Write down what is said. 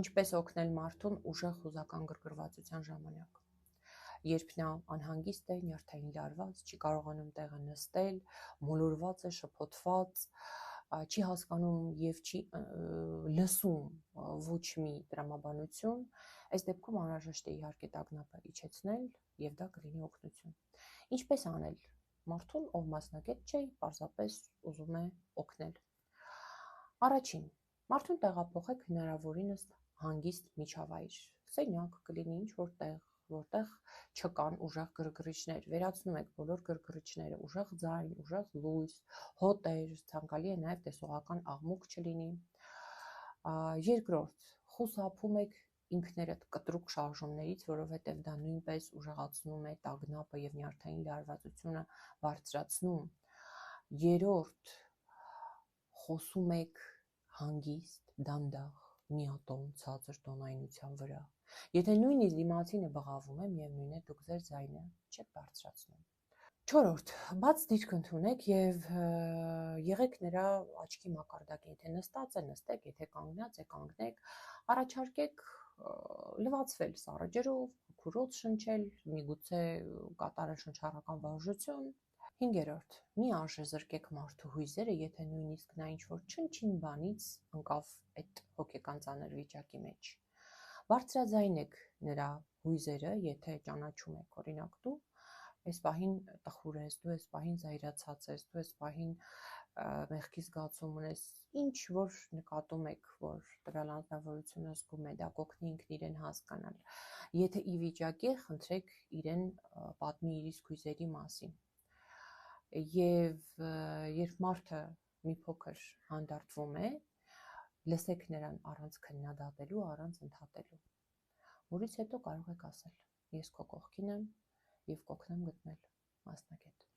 Ինչպես օգնել մարդուն ուժեղ հուզական գրգռվածության ժամանակ։ Երբ նա անհանգիստ է, նյարդային լարված, չի կարողանում տեղը նստել, մոլորված է, շփոթված, չի հասկանում եւ չի լսում ոչ մի տրամաբանություն, այս դեպքում անհրաժեշտ է իհարկե տագնապը իջեցնել եւ դա կլինի օգնություն։ Ինչպես անել մարդուն, ով մասնագետ չէ, պարզապես ուզում է օգնել։ Առաջին, մարդուն տեղափոխեք հնարավորինս հանգիստ միջավայր, սենյակ կլինի ինչ-որ տեղ, որտեղ չկան ուժեղ գրգռիչներ, վերացնում եք բոլոր գրգռիչները, ուժեղ ձայն, ուժեղ լույս, հոտեր, ցանկալի է նաև տեսողական աղմուկ չլինի։ Երկրորդ, խուսափում եք ինքներդ կտրուկ շարժումներից, որովհետև դա նույնպես ուժեղացնում է տագնապը եւ նյարդային լարվածությունը բարձրացնում։ Երրորդ, խոսում եք հանգիստ, դանդաղ, միատոն, ցածր տոնայնության վրա։ Եթե նույնիսկ դիմացինը բղավում է, միևնույն է դուք ձեր ձայնը չեք բարձրացնում։ Չորրորդ, բաց դիրք ընդունեք եւ եղեք նրա աչքի մակարդակին, եթե նստած է, նստեք, եթե կանգնած է, կանգնեք, առաջարկեք լվացվել սառը ջրով, քուրոց շնչել, միգուցե կատարել շնչառական վարժություն։ Հինգերորդ, մի արժեզրկեք մարդու հույզերը, եթե նույնիսկ նա ինչ-որ չնչին բանից ընկավ այդ հոգեկան ծանր վիճակի մեջ։ Բարձրաձայնեք նրա հույզերը, եթե ճանաչում եք, օրինակ դու այս պահին տխուր ես, դու այս պահին զայրացած ես, դու այս պահին մեղքի զգացում ունես, ինչ որ նկատում եք, որ տվյալ անձնավորությունը զգում է, դա կօգնի ինքն իրեն հասկանալ։ Եթե ի վիճակի է, խնդրեք իրեն պատմի իր իսկ հույզերի մասին։ Եվ երբ մարդը մի փոքր հանդարտվում է, լսեք նրան առանց քննադատելու, առանց ընդհատելու, որից հետո կարող եք ասել. ես քո կողքին եմ եւ կօգնեմ գտնել մասնագետ։